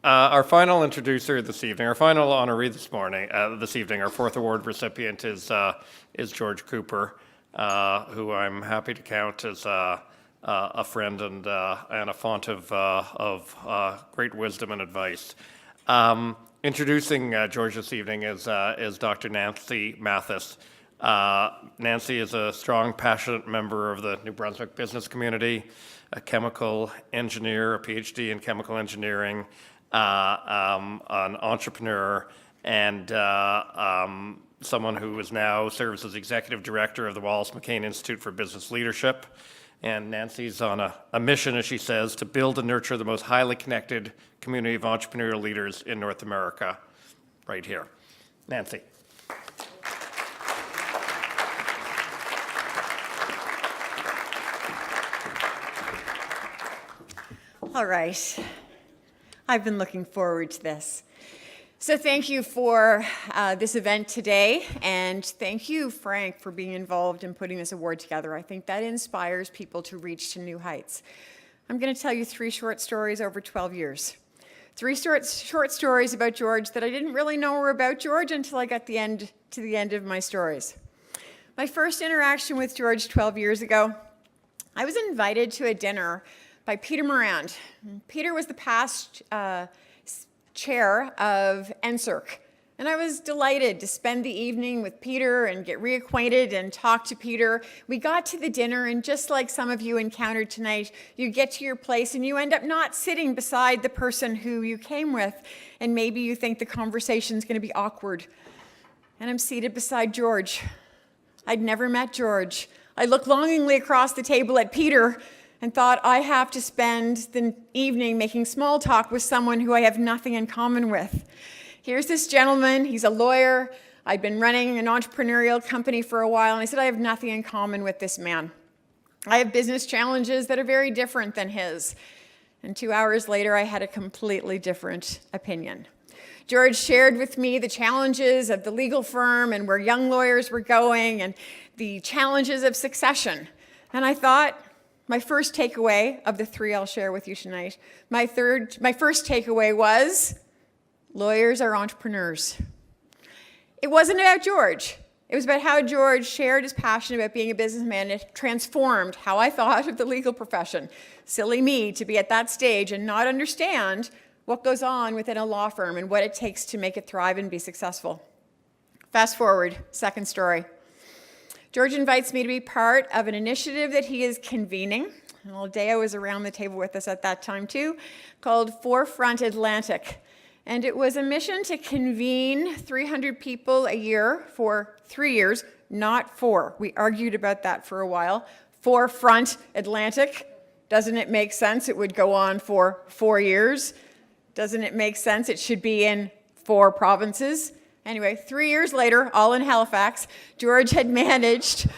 Our final introducer this evening, our final honoree this evening, our fourth award recipient is George Cooper, who I'm happy to count as a friend and a font of great wisdom and advice. Introducing George this evening is Dr. Nancy Mathis. Nancy is a strong, passionate member of the New Brunswick business community, a chemical engineer, a PhD in chemical engineering, an entrepreneur, and someone who is now serves as executive director of the Wallace McCain Institute for Business Leadership. And Nancy's on a mission, as she says, to build and nurture the most highly connected community of entrepreneurial leaders in North America, right here. Nancy. All right. I've been looking forward to this. So thank you for this event today, and thank you, Frank, for being involved in putting this award together. I think that inspires people to reach to new heights. I'm going to tell you 3 short stories over 12 years. 3 short stories about George that I didn't really know were about George until I got to the end of my stories. My first interaction with George 12 years ago, I was invited to a dinner by Peter Morand. Peter was the past chair of NSERC. And I was delighted to spend the evening with Peter and get reacquainted and talk to Peter. We got to the dinner, and just like some of you encountered tonight, you get to your place and you end up not sitting beside the person who you came with, and maybe you think the conversation's going to be awkward. And I'm seated beside George. I'd never met George. I looked longingly across the table at Peter and thought, I have to spend the evening making small talk with someone who I have nothing in common with. Here's this gentleman, he's a lawyer. I'd been running an entrepreneurial company for a while, and I said, I have nothing in common with this man. I have business challenges that are very different than his. And 2 hours later, I had a completely different opinion. George shared with me the challenges of the legal firm and where young lawyers were going and the challenges of succession. And I thought, my first takeaway of the 3 I'll share with you tonight, my first takeaway was, lawyers are entrepreneurs. It wasn't about George. It was about how George shared his passion about being a businessman. It transformed how I thought of the legal profession. Silly me to be at that stage and not understand what goes on within a law firm and what it takes to make it thrive and be successful. Fast forward, second story. George invites me to be part of an initiative that he is convening. Well, Deo was around the table with us at that time too, called Forefront Atlantic. And it was a mission to convene 300 people a year for 3 years, not 4. We argued about that for a while. Forefront Atlantic. Doesn't it make sense it would go on for 4 years? Doesn't it make sense it should be in 4 provinces? Anyway, 3 years later, all in Halifax, George had managed,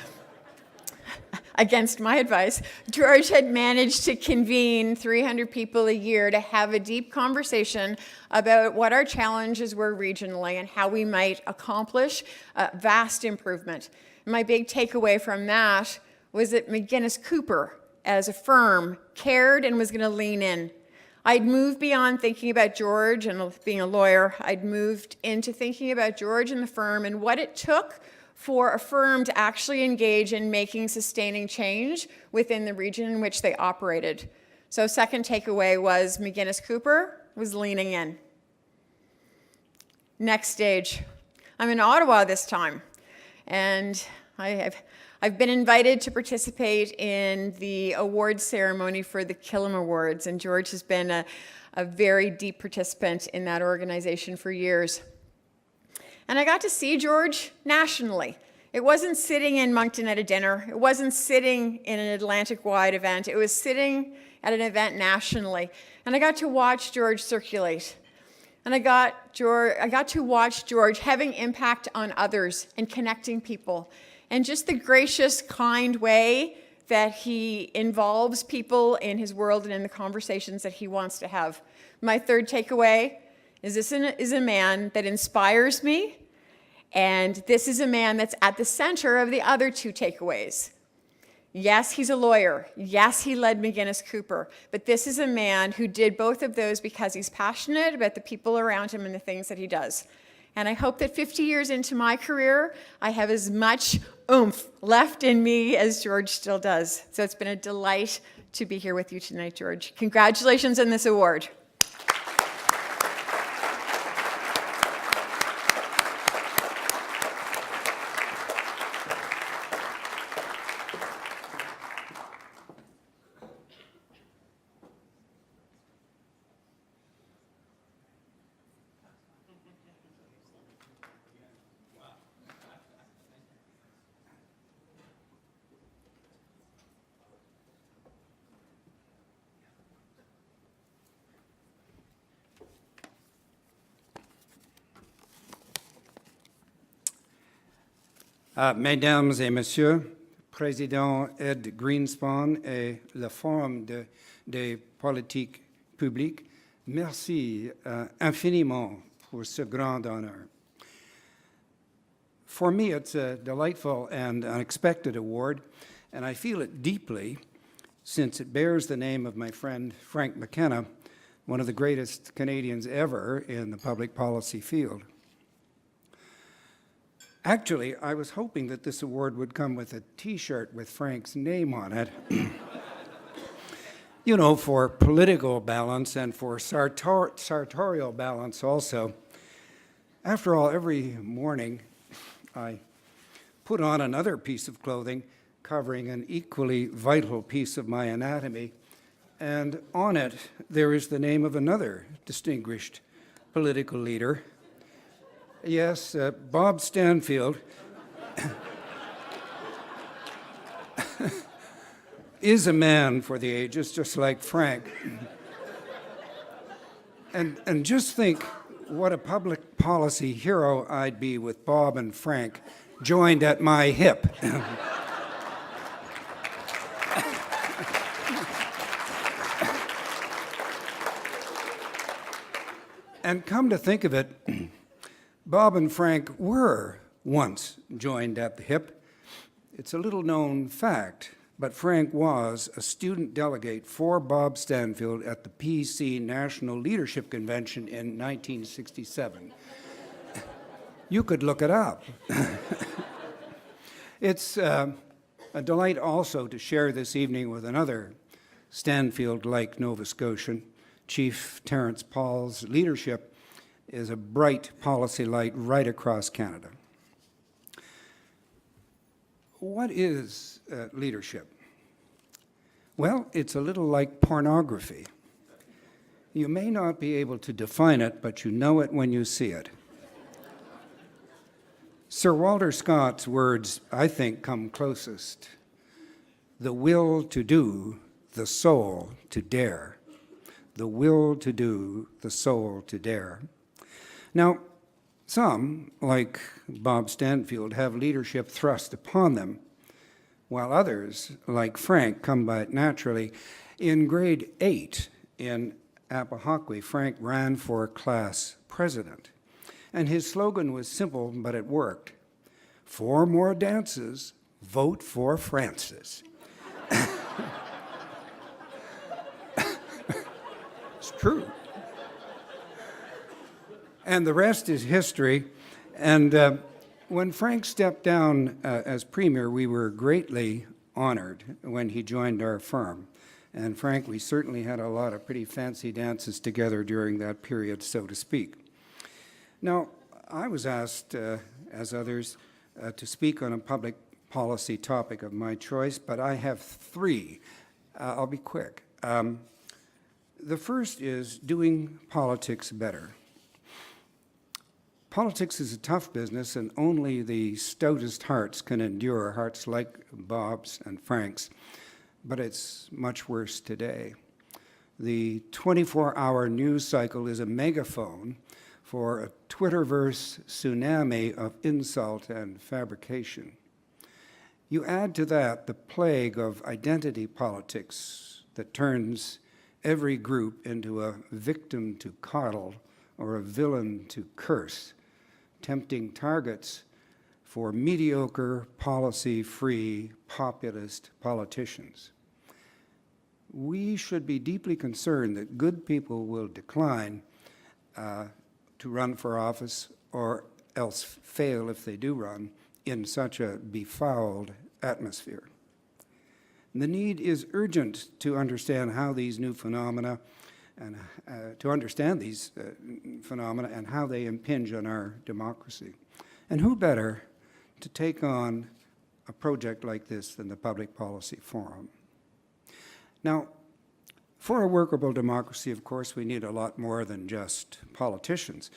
against my advice, George had managed to convene 300 people a year to have a deep conversation about what our challenges were regionally and how we might accomplish vast improvement. My big takeaway from that was that McGuinness Cooper, as a firm, cared and was going to lean in. I'd moved beyond thinking about George and being a lawyer. I'd moved into thinking about George and the firm and what it took for a firm to actually engage in making sustaining change within the region in which they operated. So second takeaway was McGuinness Cooper was leaning in. Next stage. I'm in Ottawa this time, and I've been invited to participate in the awards ceremony for the Killam Awards, and George has been a very deep participant in that organization for years. And I got to see George nationally. It wasn't sitting in Moncton at a dinner. It wasn't sitting in an Atlantic-wide event. It was sitting at an event nationally. And I got to watch George circulate. And I got to watch George having impact on others and connecting people. And just the gracious, kind way that he involves people in his world and in the conversations that he wants to have. My third takeaway is this is a man that inspires me, and this is a man that's at the center of the other 2 takeaways. Yes, he's a lawyer. Yes, he led McGuinness Cooper. But this is a man who did both of those because he's passionate about the people around him and the things that he does. And I hope that 50 years into my career, I have as much oomph left in me as George still does. So it's been a delight to be here with you tonight, George. Congratulations on this award. Mesdames et Messieurs, Président Ed Greenspan et le Forum des politiques publiques, merci infiniment pour ce grand honneur. For me, it's a delightful and unexpected award, and I feel it deeply since it bears the name of my friend Frank McKenna, one of the greatest Canadians ever in the public policy field. Actually, I was hoping that this award would come with a T-shirt with Frank's name on it. You know, for political balance and for sartorial balance also. After all, every morning I put on another piece of clothing covering an equally vital piece of my anatomy, and on it there is the name of another distinguished political leader. Yes, Bob Stanfield is a man for the ages, just like Frank. And just think what a public policy hero I'd be with Bob and Frank joined at my hip. And come to think of it, Bob and Frank were once joined at the hip. It's a little-known fact, but Frank was a student delegate for Bob Stanfield at the PC National Leadership Convention in 1967. You could look it up. It's a delight also to share this evening with another Stanfield-like Nova Scotian. Chief Terence Paul's leadership is a bright policy light right across Canada. What is leadership? Well, it's a little like pornography. You may not be able to define it, but you know it when you see it. Sir Walter Scott's words, I think, come closest. The will to do, the soul to dare. The will to do, the soul to dare. Now, some, like Bob Stanfield, have leadership thrust upon them, while others, like Frank, come by it naturally. In grade 8 in Appohaqui, Frank ran for class president, and his slogan was simple, but it worked. 4 more dances, vote for Francis. It's true. And the rest is history. And when Frank stepped down as premier, we were greatly honored when he joined our firm. And Frank, we certainly had a lot of pretty fancy dances together during that period, so to speak. Now, I was asked, as others, to speak on a public policy topic of my choice, but I have 3. I'll be quick. The first is doing politics better. Politics is a tough business, and only the stoutest hearts can endure, hearts like Bob's and Frank's. But it's much worse today. The 24-hour news cycle is a megaphone for a Twitterverse tsunami of insult and fabrication. You add to that the plague of identity politics that turns every group into a victim to coddle or a villain to curse, tempting targets for mediocre, policy-free, populist politicians. We should be deeply concerned that good people will decline to run for office or else fail if they do run in such a befouled atmosphere. The need is urgent to understand how these new phenomena and and how they impinge on our democracy. And who better to take on a project like this than the Public Policy Forum? Now, for a workable democracy, of course, we need a lot more than just politicians.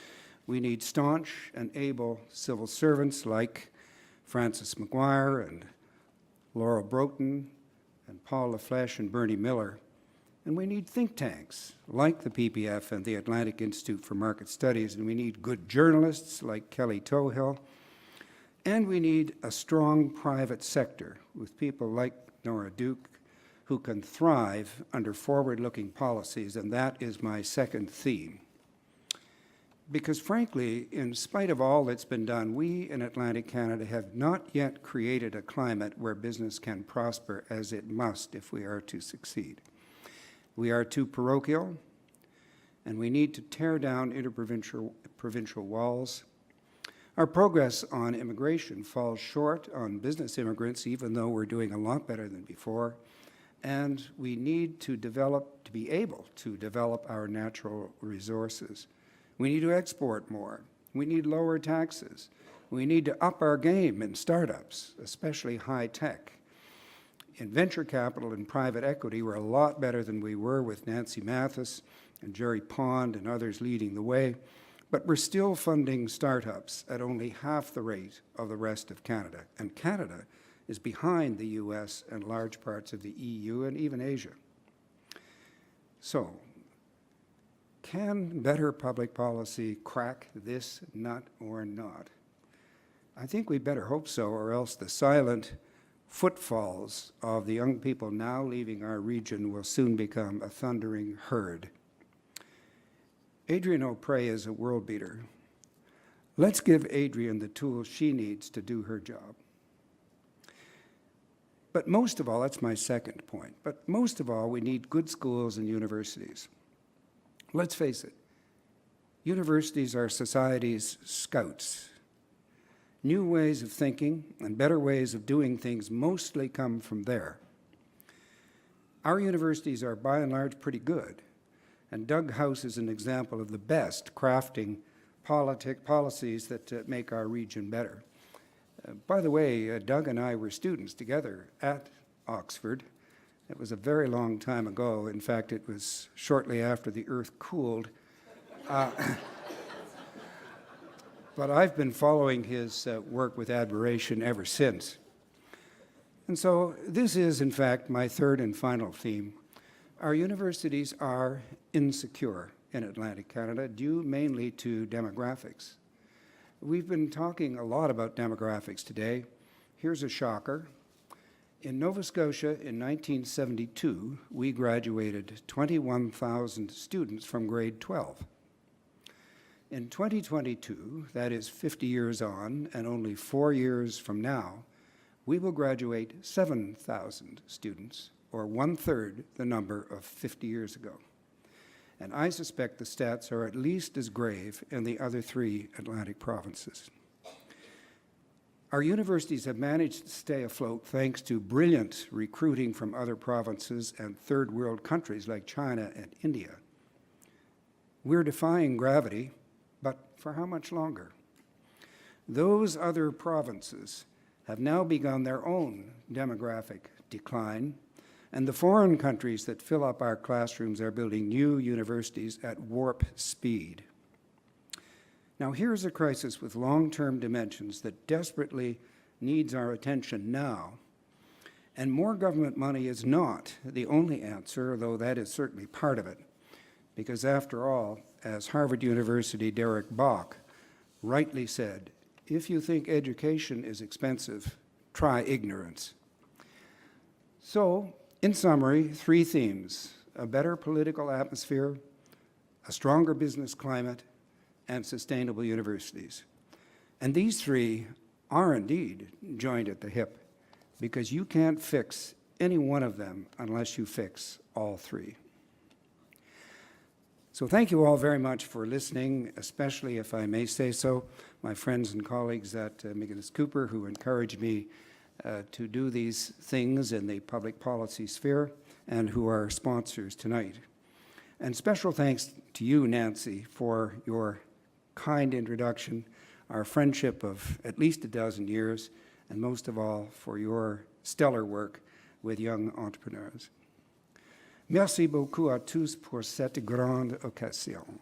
We need staunch and able civil servants like Francis McGuire and Laurel Broughton and Paul LaFleche and Bernie Miller. And we need think tanks like the PPF and the Atlantic Institute for Market Studies, and we need good journalists like Kelly Tohill, and we need a strong private sector with people like Nora Duke who can thrive under forward-looking policies, and that is my second theme. Because frankly, in spite of all that's been done, we in Atlantic Canada have not yet created a climate where business can prosper as it must if we are to succeed. We are too parochial, and we need to tear down interprovincial walls. Our progress on immigration falls short on business immigrants, even though we're doing a lot better than before. And we need to be able to develop our natural resources. We need to export more. We need lower taxes. We need to up our game in startups, especially high tech. In venture capital and private equity, we're a lot better than we were with Nancy Mathis and Jerry Pond and others leading the way, but we're still funding startups at only half the rate of the rest of Canada. And Canada is behind the US and large parts of the EU and even Asia. So, can better public policy crack this nut or not? I think we better hope so, or else the silent footfalls of the young people now leaving our region will soon become a thundering herd. Adrienne O'Prey is a world beater. Let's give Adrienne the tools she needs to do her job. But most of all, that's my second point, but most of all, we need good schools and universities. Let's face it, universities are society's scouts. New ways of thinking and better ways of doing things mostly come from there. Our universities are by and large pretty good, and Doug House is an example of the best crafting policies that make our region better. By the way, Doug and I were students together at Oxford. It was a very long time ago. In fact, it was shortly after the earth cooled. But I've been following his work with admiration ever since. And so this is, in fact, my third and final theme. Our universities are insecure in Atlantic Canada, due mainly to demographics. We've been talking a lot about demographics today. Here's a shocker. In Nova Scotia in 1972, we graduated 21,000 students from grade 12. In 2022, that is 50 years on, and only 4 years from now, we will graduate 7,000 students, or 1/3 the number of 50 years ago. And I suspect the stats are at least as grave in the other 3 Atlantic provinces. Our universities have managed to stay afloat thanks to brilliant recruiting from other provinces and third world countries like China and India. We're defying gravity, but for how much longer? Those other provinces have now begun their own demographic decline, and the foreign countries that fill up our classrooms are building new universities at warp speed. Now, here's a crisis with long-term dimensions that desperately needs our attention now. And more government money is not the only answer, though that is certainly part of it. Because after all, as Harvard University Derek Bok rightly said, if you think education is expensive, try ignorance. So, in summary, 3 themes: a better political atmosphere, a stronger business climate, and sustainable universities. And these 3 are indeed joined at the hip, because you can't fix any one of them unless you fix all three. So thank you all very much for listening, especially, if I may say so, my friends and colleagues at McInnes Cooper, who encouraged me to do these things in the public policy sphere and who are sponsors tonight. And special thanks to you, Nancy, for your kind introduction, our friendship of at least a dozen years, and most of all, for your stellar work with young entrepreneurs. Merci beaucoup à tous pour cette grande occasion.